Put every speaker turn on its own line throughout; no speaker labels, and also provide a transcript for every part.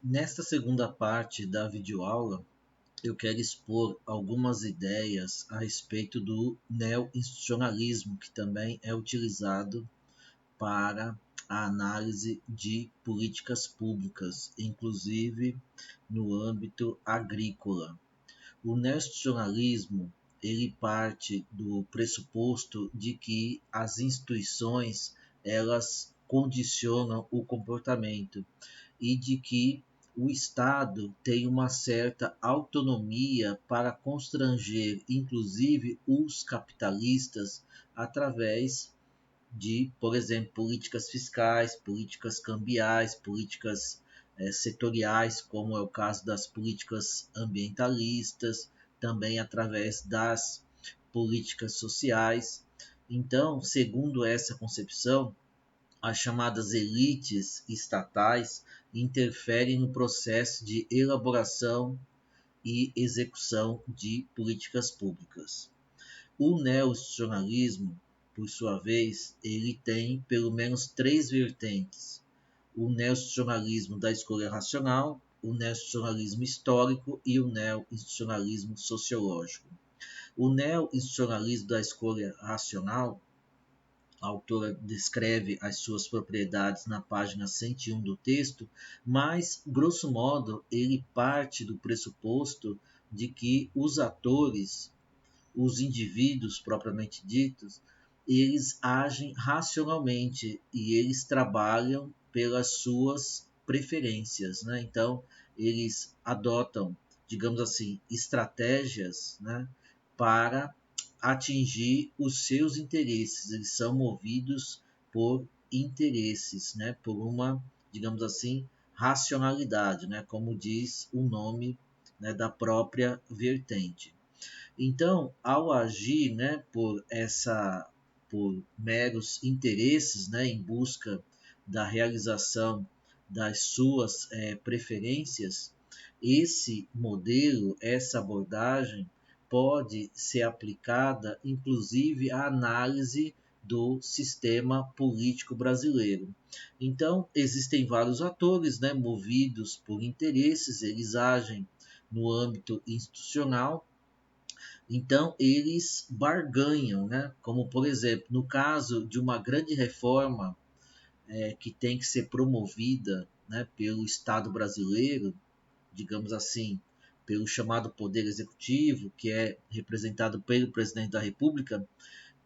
Nesta segunda parte da videoaula, eu quero expor algumas ideias a respeito do neo-institucionalismo, que também é utilizado para a análise de políticas públicas, inclusive no âmbito agrícola. O neo-institucionalismo ele parte do pressuposto de que as instituições elas condicionam o comportamento e de que o Estado tem uma certa autonomia para constranger, inclusive, os capitalistas através de, por exemplo, políticas fiscais, políticas cambiais, políticas setoriais, como é o caso das políticas ambientalistas, também através das políticas sociais. Então, segundo essa concepção, as chamadas elites estatais interferem no processo de elaboração e execução de políticas públicas. O neo-institucionalismo, por sua vez, ele tem pelo menos três vertentes: o neo-institucionalismo da escolha racional, o neo-institucionalismo histórico e o neo-institucionalismo sociológico. O neo-institucionalismo da escolha racional, a autora descreve as suas propriedades na página 101 do texto, mas, grosso modo, ele parte do pressuposto de que os atores, os indivíduos propriamente ditos, eles agem racionalmente e eles trabalham pelas suas preferências, né? Então, eles adotam, digamos assim, estratégias, né, para atingir os seus interesses. Eles são movidos por interesses, né, por uma, digamos assim, racionalidade, né, como diz o nome, né, da própria vertente. Então, ao agir, né, por meros interesses, né, em busca da realização das suas preferências, esse modelo, essa abordagem pode ser aplicada, inclusive, à análise do sistema político brasileiro. Então, existem vários atores, né, movidos por interesses, eles agem no âmbito institucional. Então, eles barganham, né? Como, por exemplo, no caso de uma grande reforma que tem que ser promovida, né, pelo Estado brasileiro, digamos assim, pelo chamado Poder Executivo, que é representado pelo Presidente da República,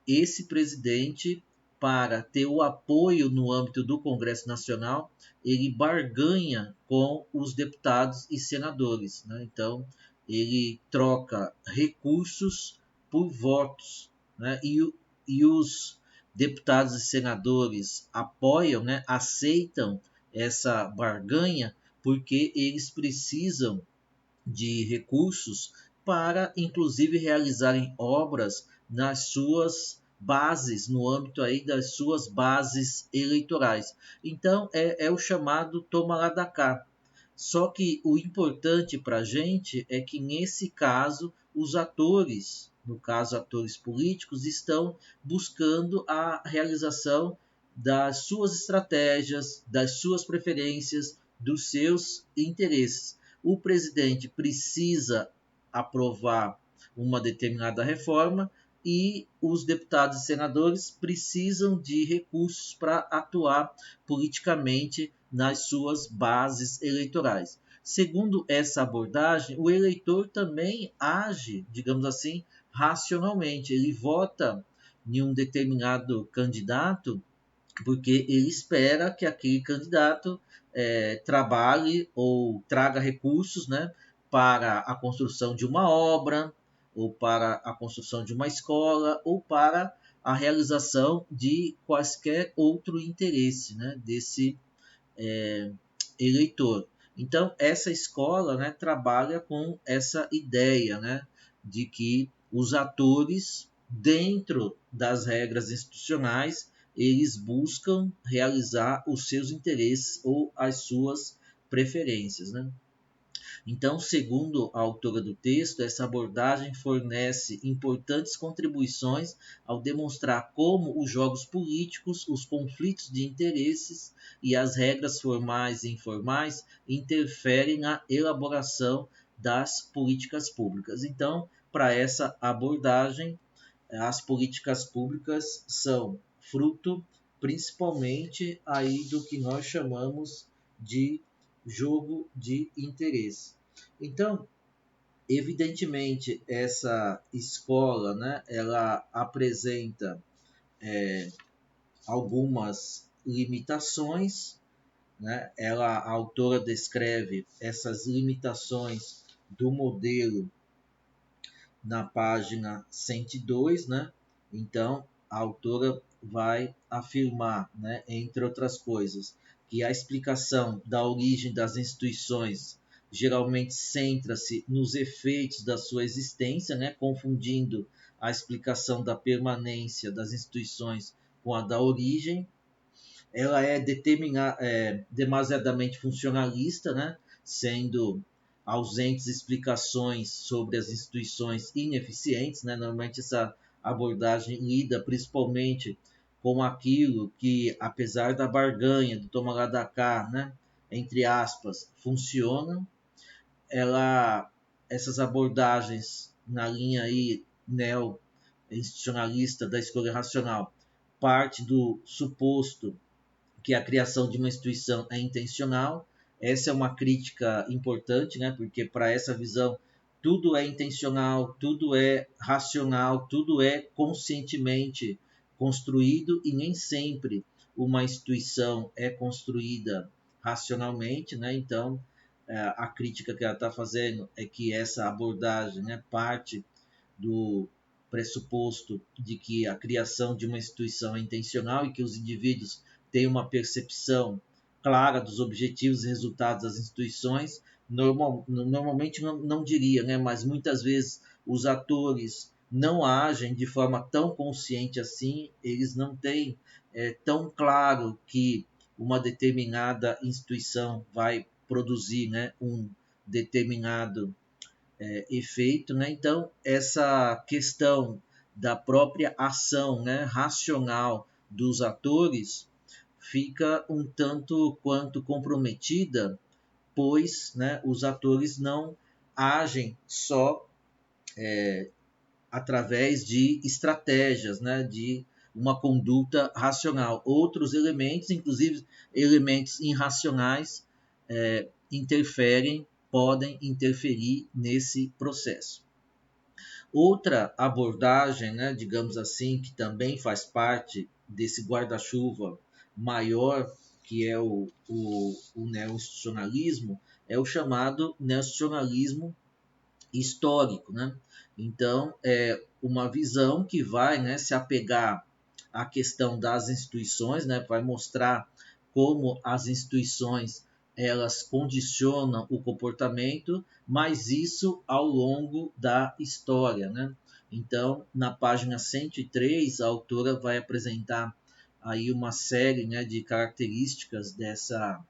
esse presidente, para ter o apoio no âmbito do Congresso Nacional, ele barganha com os deputados e senadores, né? Então, ele troca recursos por votos, né? E os deputados e senadores apoiam, né? Aceitam essa barganha porque eles precisam de recursos para, inclusive, realizarem obras nas suas bases, no âmbito aí das suas bases eleitorais. Então, é o chamado toma lá da cá. Só que o importante para a gente é que, nesse caso, os atores, no caso atores políticos, estão buscando a realização das suas estratégias, das suas preferências, dos seus interesses. O presidente precisa aprovar uma determinada reforma e os deputados e senadores precisam de recursos para atuar politicamente nas suas bases eleitorais. Segundo essa abordagem, o eleitor também age, digamos assim, racionalmente. Ele vota em um determinado candidato porque ele espera que aquele candidato trabalhe ou traga recursos, né, para a construção de uma obra, ou para a construção de uma escola, ou para a realização de quaisquer outro interesse, né, desse eleitor. Então, essa escola, né, trabalha com essa ideia, né, de que os atores, dentro das regras institucionais, eles buscam realizar os seus interesses ou as suas preferências, né? Então, segundo a autora do texto, essa abordagem fornece importantes contribuições ao demonstrar como os jogos políticos, os conflitos de interesses e as regras formais e informais interferem na elaboração das políticas públicas. Então, para essa abordagem, as políticas públicas são fruto principalmente aí do que nós chamamos de jogo de interesse. Então, evidentemente, essa escola, né, ela apresenta algumas limitações, né? A autora descreve essas limitações do modelo na página 102, né? Então, a autora vai afirmar, né, entre outras coisas, que a explicação da origem das instituições geralmente centra-se nos efeitos da sua existência, né, confundindo a explicação da permanência das instituições com a da origem. Ela é demasiadamente funcionalista, né, sendo ausentes explicações sobre as instituições ineficientes, né? Normalmente essa abordagem lida principalmente com aquilo que, apesar da barganha, do toma lá da cá, né? Entre aspas, funciona. Essas abordagens na linha aí neo-institucionalista da escolha racional parte do suposto que a criação de uma instituição é intencional. Essa é uma crítica importante, né? Porque para essa visão tudo é intencional, tudo é racional, tudo é conscientemente construído e nem sempre uma instituição é construída racionalmente, né? Então, a crítica que ela está fazendo é que essa abordagem, né, parte do pressuposto de que a criação de uma instituição é intencional e que os indivíduos têm uma percepção clara dos objetivos e resultados das instituições. Normalmente não diria, né, mas muitas vezes os atores não agem de forma tão consciente assim, eles não têm tão claro que uma determinada instituição vai produzir, né, um determinado efeito, né? Então, essa questão da própria ação, né, racional dos atores fica um tanto quanto comprometida, pois, né, os atores não agem só através de estratégias, né, de uma conduta racional. Outros elementos, inclusive elementos irracionais, podem interferir nesse processo. Outra abordagem, né, digamos assim, que também faz parte desse guarda-chuva maior, que é o neo-institucionalismo, é o chamado neo-institucionalismo histórico, né? Então, é uma visão que vai, né, se apegar à questão das instituições, né, vai mostrar como as instituições elas condicionam o comportamento, mas isso ao longo da história, né? Então, na página 103, a autora vai apresentar aí uma série, né, de características dessa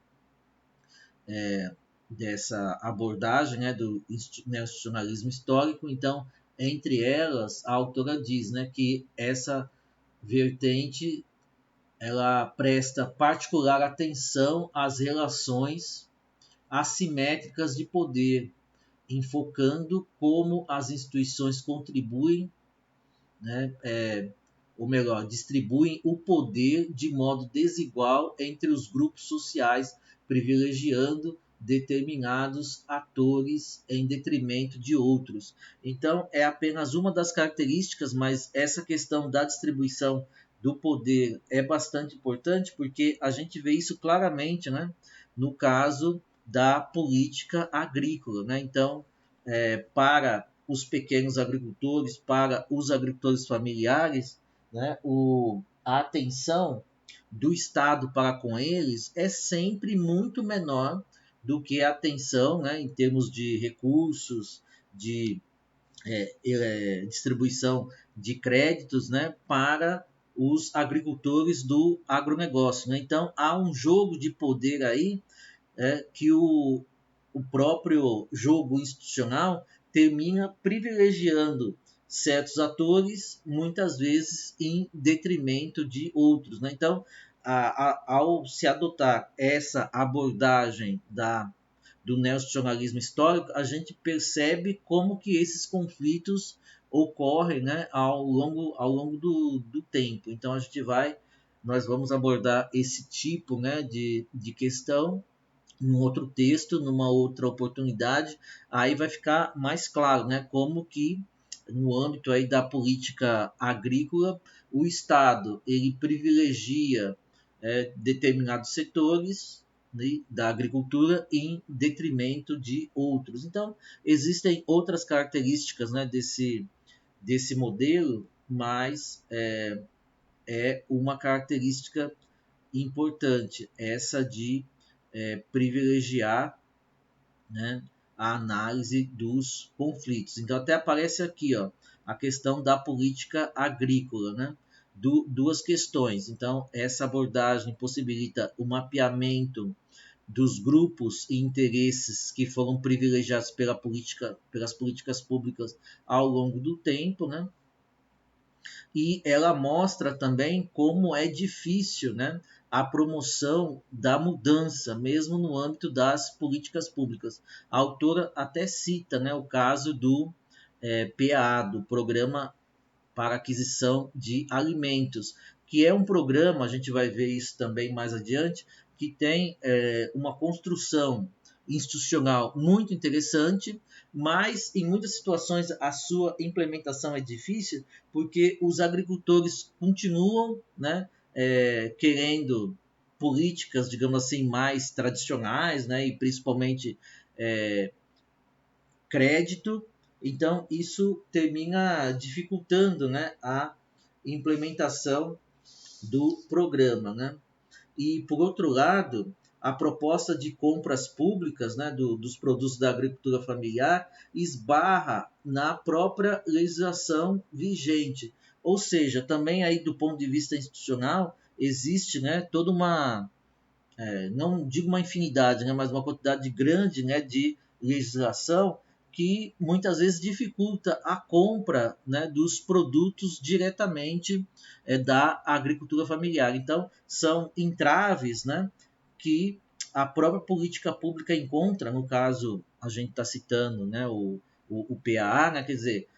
abordagem, né, do institucionalismo histórico. Então, entre elas, a autora diz, né, que essa vertente ela presta particular atenção às relações assimétricas de poder, enfocando como as instituições contribuem, né, ou melhor, distribuem o poder de modo desigual entre os grupos sociais, privilegiando determinados atores em detrimento de outros. Então, é apenas uma das características, mas essa questão da distribuição do poder é bastante importante porque a gente vê isso claramente, né, no caso da política agrícola, né? Então, para os pequenos agricultores, para os agricultores familiares, né, a atenção do Estado para com eles é sempre muito menor do que a atenção, né, em termos de recursos, de distribuição de créditos, né, para os agricultores do agronegócio, né? Então, há um jogo de poder aí que o próprio jogo institucional termina privilegiando certos atores, muitas vezes em detrimento de outros, né? Então, ao se adotar essa abordagem do neonacionalismo histórico, a gente percebe como que esses conflitos ocorrem, né, ao longo do tempo. Então, nós vamos abordar esse tipo, né, de questão num outro texto, numa outra oportunidade, aí vai ficar mais claro, né, como que no âmbito aí da política agrícola, o Estado ele privilegia determinados setores, né, da agricultura em detrimento de outros. Então, existem outras características, né, desse modelo, mas é uma característica importante, essa de privilegiar, né, a análise dos conflitos. Então, até aparece aqui, ó, a questão da política agrícola, né? Duas questões. Então, essa abordagem possibilita o mapeamento dos grupos e interesses que foram privilegiados pelas políticas públicas ao longo do tempo, né? E ela mostra também como é difícil, né, a promoção da mudança, mesmo no âmbito das políticas públicas. A autora até cita, né, o caso do PAA, do Programa para Aquisição de Alimentos, que é um programa, a gente vai ver isso também mais adiante, que tem uma construção institucional muito interessante, mas em muitas situações a sua implementação é difícil, porque os agricultores continuam, né, querendo políticas, digamos assim, mais tradicionais, né, e principalmente crédito. Então, isso termina dificultando, né, a implementação do programa, né? E, por outro lado, a proposta de compras públicas, né, dos produtos da agricultura familiar esbarra na própria legislação vigente. Ou seja, também aí do ponto de vista institucional, existe, né, toda uma, não digo uma infinidade, né, mas uma quantidade grande, né, de legislação que muitas vezes dificulta a compra, né, dos produtos diretamente da agricultura familiar. Então, são entraves, né, que a própria política pública encontra, no caso, a gente está citando, né, o PAA, né, quer dizer,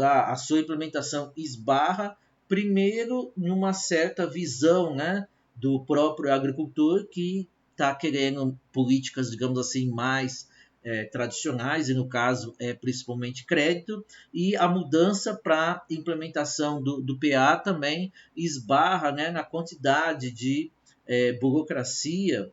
a sua implementação esbarra primeiro numa certa visão, né, do próprio agricultor que está querendo políticas, digamos assim, mais tradicionais, e no caso é principalmente crédito, e a mudança para implementação do PA também esbarra, né, na quantidade de burocracia,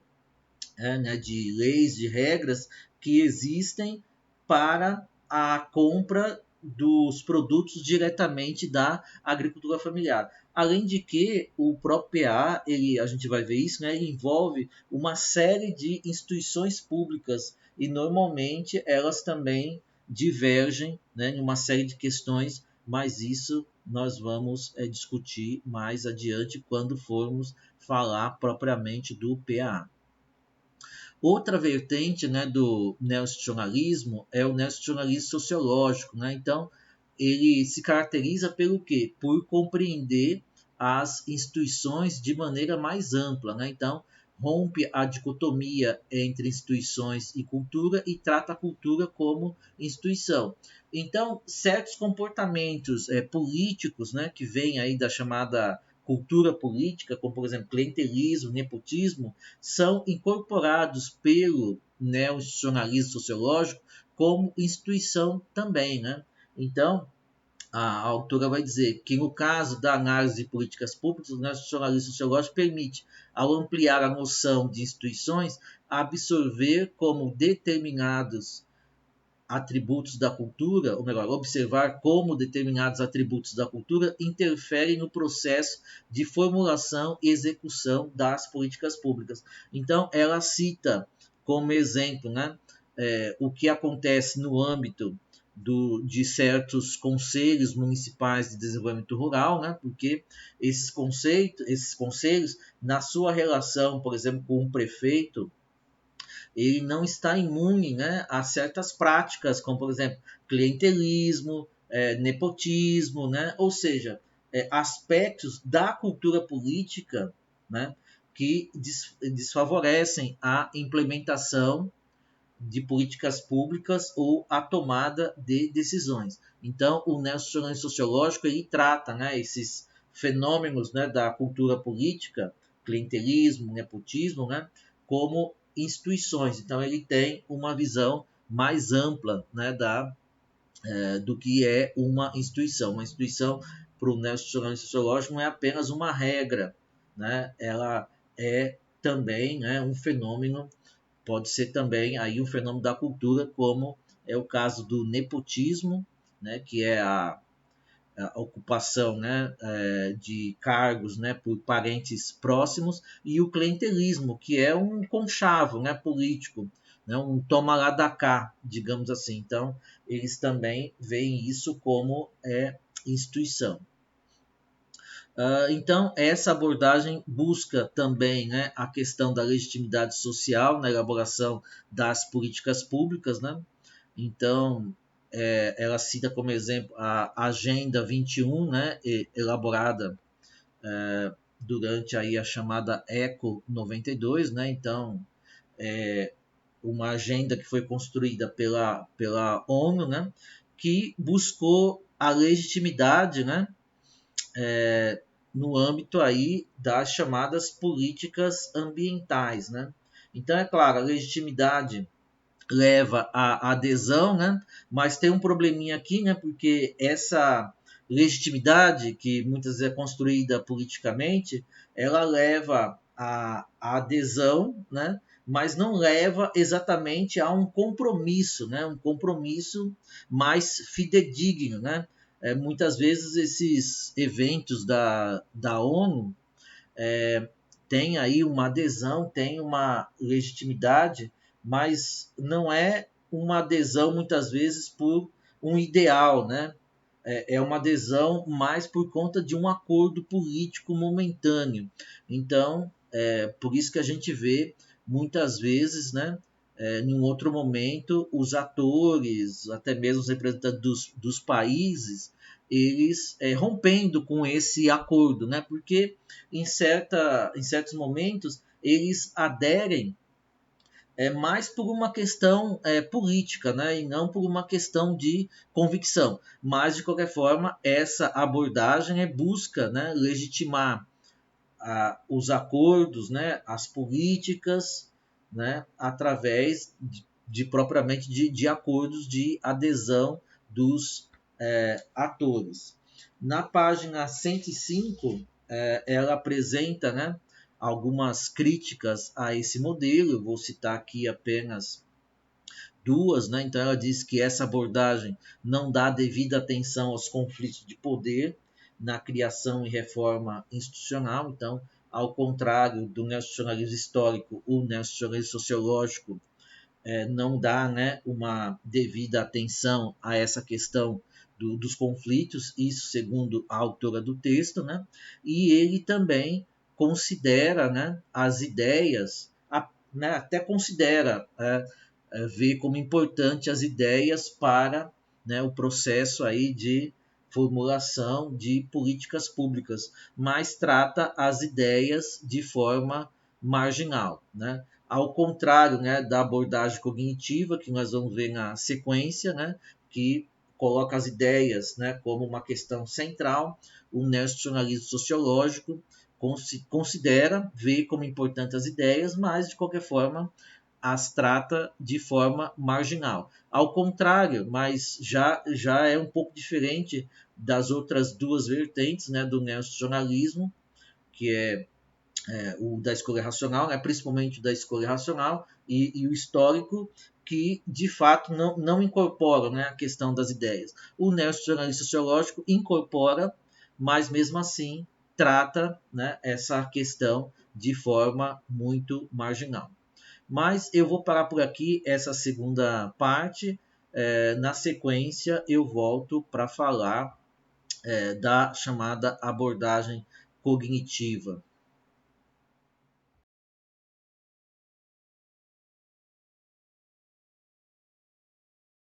né, de leis, de regras que existem para a compra dos produtos diretamente da agricultura familiar. Além de que o próprio PA, a gente vai ver isso, né, ele envolve uma série de instituições públicas e normalmente elas também divergem, né, em uma série de questões, mas isso nós vamos discutir mais adiante quando formos falar propriamente do PA. Outra vertente, né, do neoinstitucionalismo é o neoinstitucionalismo sociológico, né? Então, ele se caracteriza pelo quê? Por compreender as instituições de maneira mais ampla, né? Então, rompe a dicotomia entre instituições e cultura e trata a cultura como instituição. Então, certos comportamentos políticos, né, que vêm aí da chamada cultura política, como por exemplo clientelismo, nepotismo, são incorporados pelo neoinstitucionalismo sociológico como instituição também, né? Então, a autora vai dizer que no caso da análise de políticas públicas, o neoinstitucionalismo sociológico permite, ao ampliar a noção de instituições, absorver como determinados atributos da cultura, ou melhor, observar como determinados atributos da cultura interferem no processo de formulação e execução das políticas públicas. Então, ela cita como exemplo, né, o que acontece no âmbito de certos conselhos municipais de desenvolvimento rural, né, porque esses conselhos, na sua relação, por exemplo, com o prefeito, ele não está imune, né, a certas práticas, como, por exemplo, clientelismo, nepotismo, né, ou seja, aspectos da cultura política, né, que desfavorecem a implementação de políticas públicas ou a tomada de decisões. Então, o neonacionalismo sociológico ele trata, né, esses fenômenos, né, da cultura política, clientelismo, nepotismo, né, como instituições. Então, ele tem uma visão mais ampla, né, do que é uma instituição. Uma instituição, para o neonacionalismo sociológico, não é apenas uma regra, né, ela é também, né, um fenômeno, pode ser também aí um fenômeno da cultura, como é o caso do nepotismo, né, que é a ocupação, né, de cargos, né, por parentes próximos, e o clientelismo, que é um conchavo, né, político, né, um toma lá da cá, digamos assim. Então, eles também veem isso como instituição. Então, essa abordagem busca também, né, a questão da legitimidade social na elaboração das políticas públicas, né? Então, ela cita como exemplo a Agenda 21, né, elaborada durante aí a chamada ECO 92, né? Então, uma agenda que foi construída pela ONU, né, que buscou a legitimidade, né, no âmbito aí das chamadas políticas ambientais, né? Então, é claro, a legitimidade leva à adesão, né? Mas tem um probleminha aqui, né? Porque essa legitimidade, que muitas vezes é construída politicamente, ela leva à adesão, né? Mas não leva exatamente a um compromisso, né? Um compromisso mais fidedigno, né? Muitas vezes esses eventos da ONU tem aí uma adesão, tem uma legitimidade, mas não é uma adesão muitas vezes por um ideal, né? É uma adesão mais por conta de um acordo político momentâneo. Então, por isso que a gente vê muitas vezes, né, em um outro momento, os atores, até mesmo os representantes dos países, eles rompendo com esse acordo, né? Porque em certos momentos eles aderem mais por uma questão política, né, e não por uma questão de convicção. Mas, de qualquer forma, essa abordagem busca, né, legitimar os acordos, né, as políticas, né, através propriamente de acordos de adesão dos atores. Na página 105, ela apresenta, né, algumas críticas a esse modelo. Eu vou citar aqui apenas duas, né? Então ela diz que essa abordagem não dá devida atenção aos conflitos de poder na criação e reforma institucional. Então, ao contrário do neonacionalismo histórico, o neonacionalismo sociológico não dá, né, uma devida atenção a essa questão dos conflitos, isso segundo a autora do texto, né? E ele também considera, né, as ideias, né, até considera ver como importante as ideias para, né, o processo aí de formulação de políticas públicas, mas trata as ideias de forma marginal, né? Ao contrário, né, da abordagem cognitiva, que nós vamos ver na sequência, né, que coloca as ideias, né, como uma questão central, o neonacionalismo sociológico considera, vê como importantes as ideias, mas, de qualquer forma, as trata de forma marginal. Ao contrário, mas já é um pouco diferente das outras duas vertentes, né, do neonacionalismo, que é o da escolha racional, né, principalmente da escolha racional, e o histórico, que de fato não incorporam, né, a questão das ideias. O neonacionalismo sociológico incorpora, mas mesmo assim trata, né, essa questão de forma muito marginal. Mas eu vou parar por aqui essa segunda parte. Na sequência, eu volto para falar da chamada abordagem cognitiva.